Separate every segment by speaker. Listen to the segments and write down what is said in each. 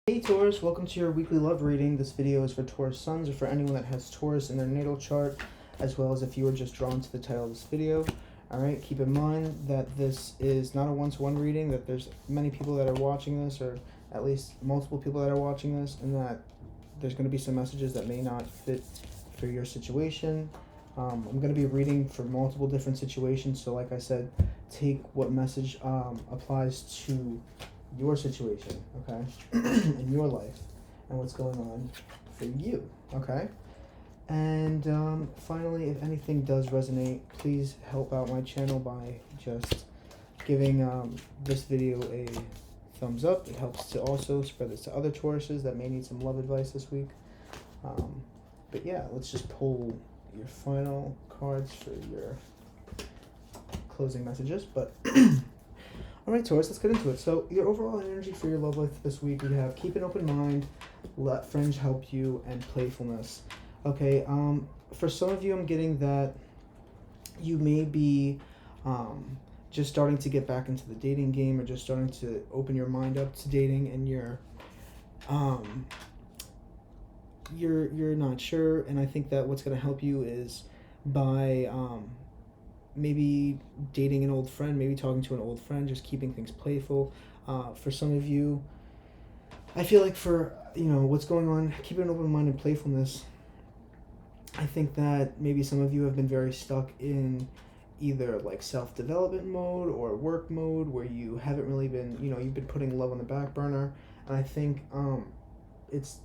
Speaker 1: Hey Taurus, welcome to your weekly love reading. This video is for Taurus suns or for anyone that has Taurus in their natal chart, as well as if you were just drawn to the title of this video. Alright, keep in mind that this is not a one-to-one reading, that there's many people that are watching this, or at least multiple people that are watching this, and that there's going to be some messages that may not fit for your situation. I'm going to be reading for multiple different situations, so like I said, take what message applies to your situation, okay, in your life, and what's going on for you, okay? And finally, if anything does resonate, please help out my channel by just giving this video a thumbs up. It helps to also spread this to other Tauruses that may need some love advice this week. But yeah, let's just pull your final cards for your closing messages. But all right, Taurus, let's get into it. So your overall energy for your love life this week, we have keep an open mind, let friends help you, and playfulness. Okay, for some of you, I'm getting that you may be just starting to get back into the dating game, or just starting to open your mind up to dating, and you're not sure. And I think that what's going to help you is by maybe dating an old friend, maybe talking to an old friend, just keeping things playful. For some of you, I feel like for, what's going on, keeping an open mind and playfulness, I think that maybe some of you have been very stuck in either like self-development mode or work mode, where you haven't really been, you've been putting love on the back burner. And I think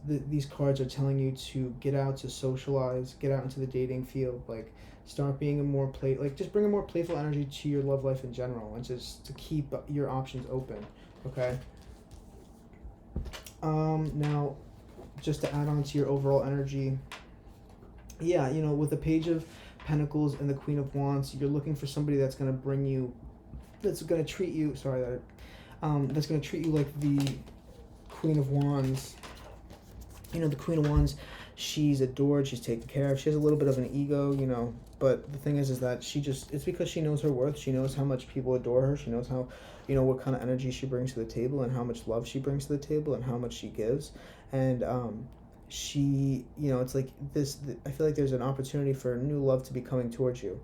Speaker 1: these cards are telling you to get out, to socialize, get out into the dating field, like start being just bring a more playful energy to your love life in general, and just to keep your options open, okay? Now, just to add on to your overall energy, yeah, with the Page of Pentacles and the Queen of Wands, you're looking for somebody that's going to bring you, that's going to treat you, that's going to treat you like the Queen of Wands. The Queen of Wands, she's adored, she's taken care of, she has a little bit of an ego, but the thing is that it's because she knows her worth, she knows how much people adore her, she knows how, what kind of energy she brings to the table, and how much love she brings to the table, and how much she gives. And she, it's like this, I feel like there's an opportunity for new love to be coming towards you,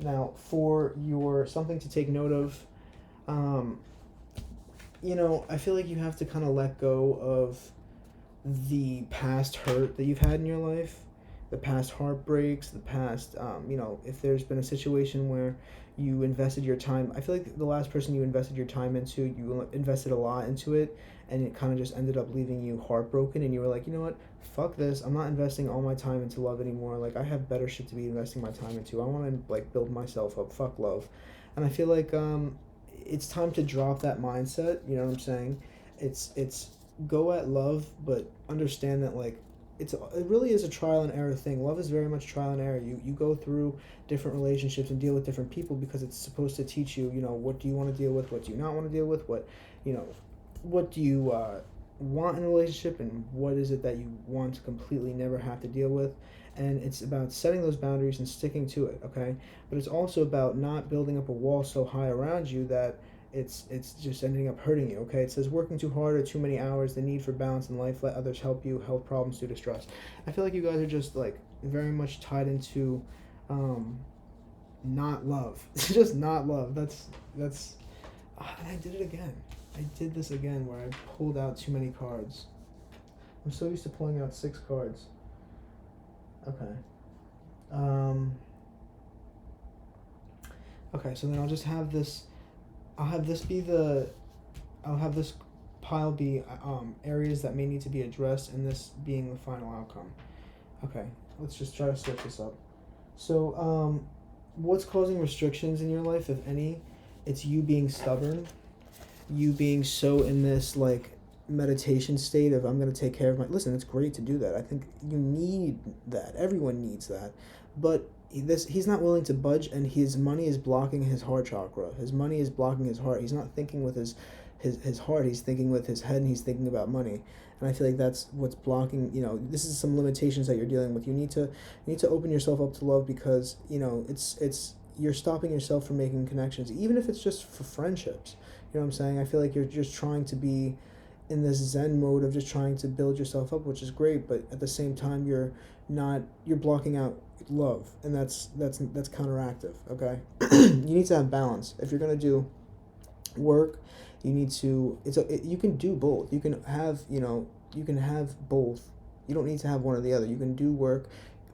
Speaker 1: Now, for your something to take note of, I feel like you have to kind of let go of the past hurt that you've had in your life, the past heartbreaks, the past, if there's been a situation where you invested your time. I feel like the last person you invested your time into, you invested a lot into it, and it kind of just ended up leaving you heartbroken, and you were like, you know what, fuck this, I'm not investing all my time into love anymore, like I have better shit to be investing my time into. I want to like build myself up, fuck love. And I feel like it's time to drop that mindset, you know what I'm saying? It's go at love, but understand that like it really is a trial and error thing. Love is very much trial and error. You go through different relationships and deal with different people, because it's supposed to teach you, what do you want to deal with, what do you not want to deal with, what do you want in a relationship, and what is it that you want to completely never have to deal with. And it's about setting those boundaries and sticking to it, okay? But it's also about not building up a wall so high around you that it's just ending up hurting you, okay? It says working too hard or too many hours, the need for balance in life, let others help you, health problems due to stress. I feel like you guys are just like very much tied into not love. Just not love. That's and I did it again. I did this again where I pulled out too many cards. I'm so used to pulling out 6 cards. Okay. Okay, so then I'll just have this, I'll have this pile be areas that may need to be addressed, and this being the final outcome. Okay, let's just try to switch this up. So, what's causing restrictions in your life, if any? It's you being stubborn, you being so in this like meditation state of, I'm going to take care of listen, it's great to do that. I think you need that. Everyone needs that. But he's not willing to budge, and his money is blocking his heart chakra. His money is blocking his heart. He's not thinking with his heart. He's thinking with his head, and he's thinking about money. And I feel like that's what's blocking, this is some limitations that you're dealing with. You need to open yourself up to love, because, it's you're stopping yourself from making connections, even if it's just for friendships. You know what I'm saying? I feel like you're just trying to be in this zen mode of just trying to build yourself up, which is great, but at the same time you're blocking out love, and that's counteractive, okay? You need to have balance. If you're going to do work, you need to you can do both. You can have, you can have both. You don't need to have one or the other. You can do work,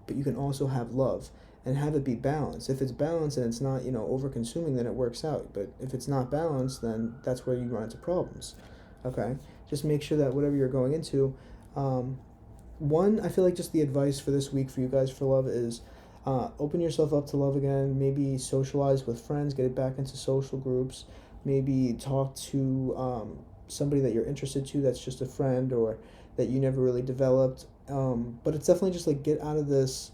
Speaker 1: but you can also have love and have it be balanced. If it's balanced and it's not, over consuming, then it works out. But if it's not balanced, then that's where you run into problems. Okay? Just make sure that whatever you're going into, one, I feel like just the advice for this week for you guys for love is open yourself up to love again. Maybe socialize with friends, get it back into social groups. Maybe talk to somebody that you're interested to that's just a friend or that you never really developed. But it's definitely just like get out of this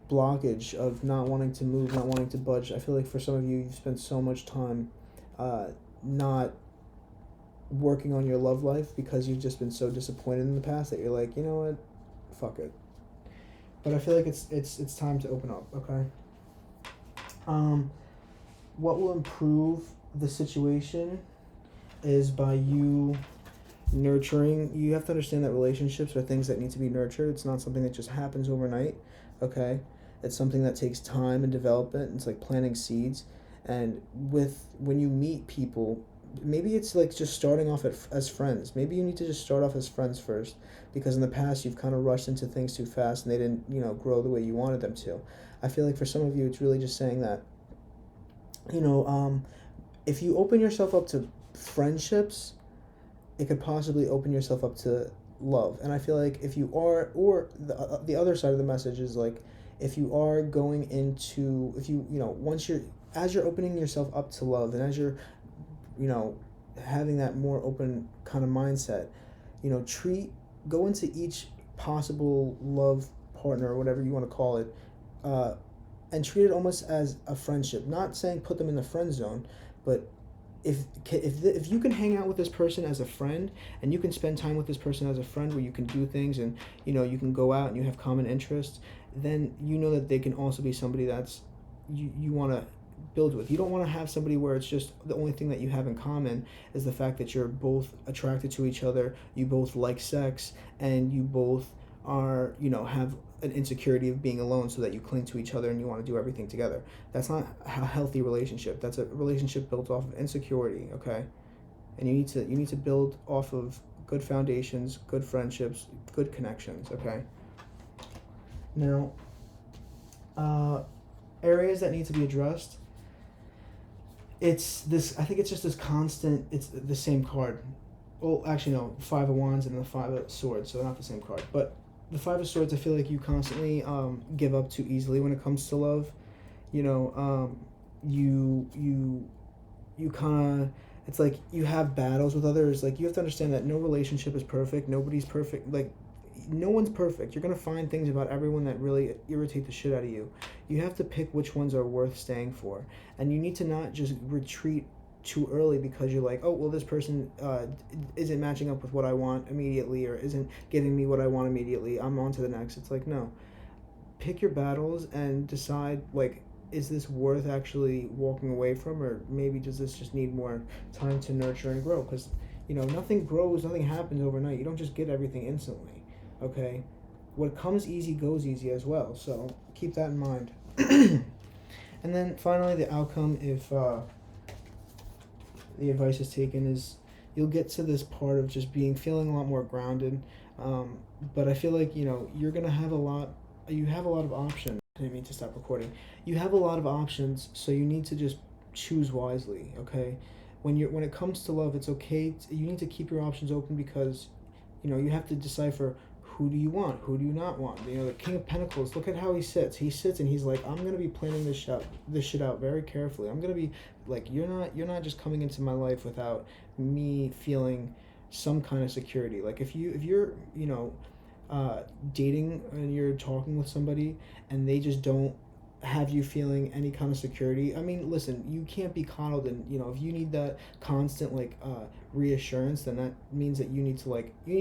Speaker 1: blockage of not wanting to move, not wanting to budge. I feel like for some of you, you've spent so much time not working on your love life because you've just been so disappointed in the past that you're like, you know what, fuck it. But I feel like it's time to open up. Okay. What will improve the situation is by you nurturing. You have to understand that relationships are things that need to be nurtured. It's not something that just happens overnight. Okay. It's something that takes time and development. It's like planting seeds. And when you meet people, maybe it's like just starting off as friends. Maybe you need to just start off as friends first, because in the past you've kind of rushed into things too fast and they didn't, grow the way you wanted them to. I feel like for some of you, it's really just saying that, if you open yourself up to friendships, it could possibly open yourself up to love. And I feel like if you are, or the other side of the message is like, if you are going into, if you, as you're opening yourself up to love, and as you're, having that more open kind of mindset, go into each possible love partner or whatever you want to call it, and treat it almost as a friendship. Not saying put them in the friend zone, but if you can hang out with this person as a friend, and you can spend time with this person as a friend where you can do things and you can go out and you have common interests, then that they can also be somebody that's you want to build with. You don't want to have somebody where it's just the only thing that you have in common is the fact that you're both attracted to each other, you both like sex, and you both are have an insecurity of being alone, so that you cling to each other and you want to do everything together. That's not a healthy relationship. That's a relationship built off of insecurity, okay? And you need to build off of good foundations, good friendships, good connections, okay? Now, areas that need to be addressed, I think it's just this constant, it's the same card. Well, actually no, 5 of Wands and the 5 of Swords, so they're not the same card. But the 5 of Swords, I feel like you constantly give up too easily when it comes to love. You kind of, it's like you have battles with others. Like, you have to understand that no relationship is perfect. Nobody's perfect. Like, no one's perfect. You're going to find things about everyone that really irritate the shit out of you. You have to pick which ones are worth staying for. And you need to not just retreat too early because you're like, oh, well, this person isn't matching up with what I want immediately, or isn't giving me what I want immediately. I'm on to the next. It's like, no. Pick your battles and decide, like, is this worth actually walking away from, or maybe does this just need more time to nurture and grow? Because, nothing grows, nothing happens overnight. You don't just get everything instantly, okay? What comes easy goes easy as well, so keep that in mind. And then finally, the outcome, if the advice is taken, is you'll get to this part of just feeling a lot more grounded, but I feel like, you're going to have you have a lot of options. I didn't mean to stop recording. You have a lot of options, so you need to just choose wisely, okay? When it comes to love, it's okay. You need to keep your options open, because, you have to decipher, who do you want? Who do you not want? The King of Pentacles, look at how he sits. He sits and he's like, I'm going to be planning this shit out very carefully. I'm going to be like, you're not just coming into my life without me feeling some kind of security. Like, if you're dating and you're talking with somebody and they just don't have you feeling any kind of security, I mean, listen, you can't be coddled, and if you need that constant reassurance, then that means that you need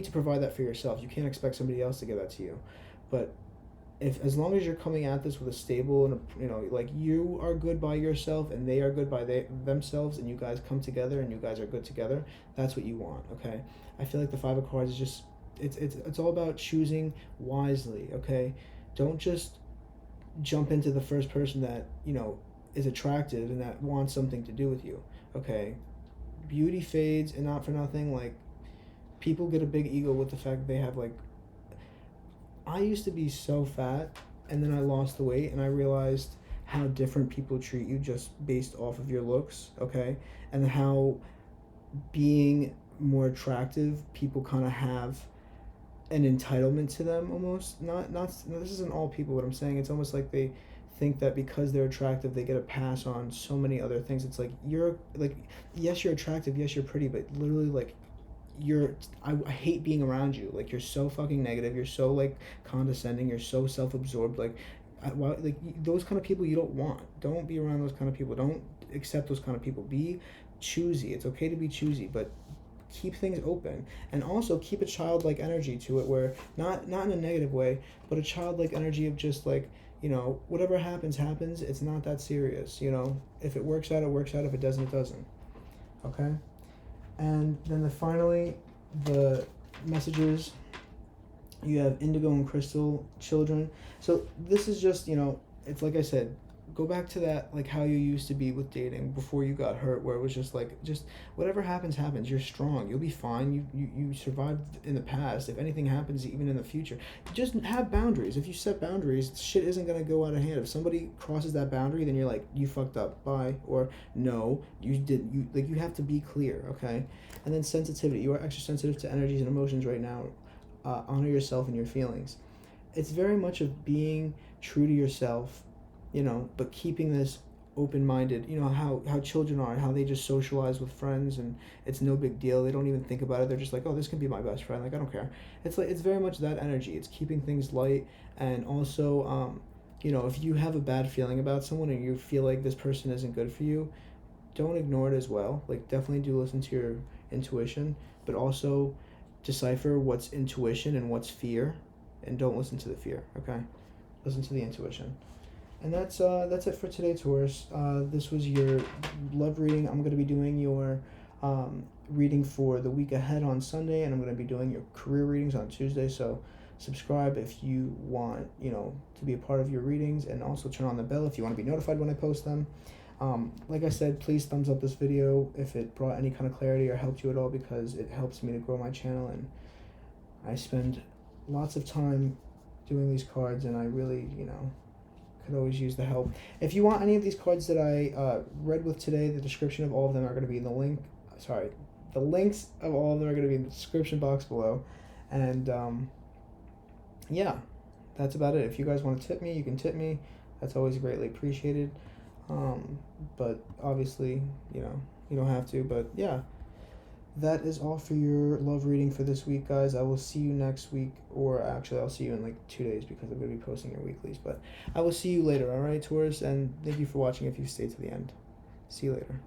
Speaker 1: to provide that for yourself. You can't expect somebody else to give that to you. But if as long as you're coming at this with a stable and like you are good by yourself and they are good by themselves, and you guys come together and you guys are good together, that's what you want. Okay, I feel like the Five of Cards is just it's all about choosing wisely. Okay, don't just jump into the first person that is attractive and that wants something to do with you. Okay, beauty fades, and not for nothing, like people get a big ego with the fact that they have like, I used to be so fat, and then I lost the weight, and I realized how different people treat you just based off of your looks. Okay, and how being more attractive, people kind of have an entitlement to them almost. Not this isn't all people, what I'm saying. It's almost like they think that because they're attractive they get a pass on so many other things. It's like, you're like, yes, you're attractive, yes, you're pretty, but literally, like, I hate being around you. Like, you're so fucking negative, you're so like condescending, you're so self-absorbed. Like, like those kind of people you don't want. Don't be around those kind of people. Don't accept those kind of people. Be choosy. It's okay to be choosy, but keep things open, and also keep a childlike energy to it, where not in a negative way, but a childlike energy of just like, whatever happens, it's not that serious. If it works out, it works out. If it doesn't, it doesn't. Okay. And then finally, the messages, you have Indigo and Crystal, children. So this is just, it's like I said, go back to that, like how you used to be with dating before you got hurt, where it was just like, just whatever happens, you're strong, you'll be fine, you survived in the past. If anything happens even in the future, just have boundaries. If you set boundaries, shit isn't going to go out of hand. If somebody crosses that boundary, then you're like, you fucked up, bye. Or no, you have to be clear. Okay. And then sensitivity, you are extra sensitive to energies and emotions right now. Honor yourself and your feelings. It's very much of being true to yourself, but keeping this open-minded. How children are, how they just socialize with friends, and it's no big deal. They don't even think about it. They're just like, oh, this can be my best friend. Like, I don't care. It's like, it's very much that energy. It's keeping things light. And also, if you have a bad feeling about someone and you feel like this person isn't good for you, don't ignore it as well. Like, definitely do listen to your intuition, but also decipher what's intuition and what's fear, and don't listen to the fear. Okay, listen to the intuition. And that's it for today, Taurus. This was your love reading. I'm going to be doing your reading for the week ahead on Sunday, and I'm going to be doing your career readings on Tuesday. So subscribe if you want, to be a part of your readings, and also turn on the bell if you want to be notified when I post them. Like I said, please thumbs up this video if it brought any kind of clarity or helped you at all, because it helps me to grow my channel, and I spend lots of time doing these cards, and I really, could always use the help. If you want any of these cards that I read with today, the description of all of them are going to be in the link. Sorry, the links of all of them are going to be in the description box below. And yeah, that's about it. If you guys want to tip me, you can tip me. That's always greatly appreciated. But obviously, you don't have to. But yeah, that is all for your love reading for this week, guys. I will see you next week, or actually I'll see you in like 2 days, because I'm going to be posting your weeklies. But I will see you later, all right, Taurus? And thank you for watching if you stayed to the end. See you later.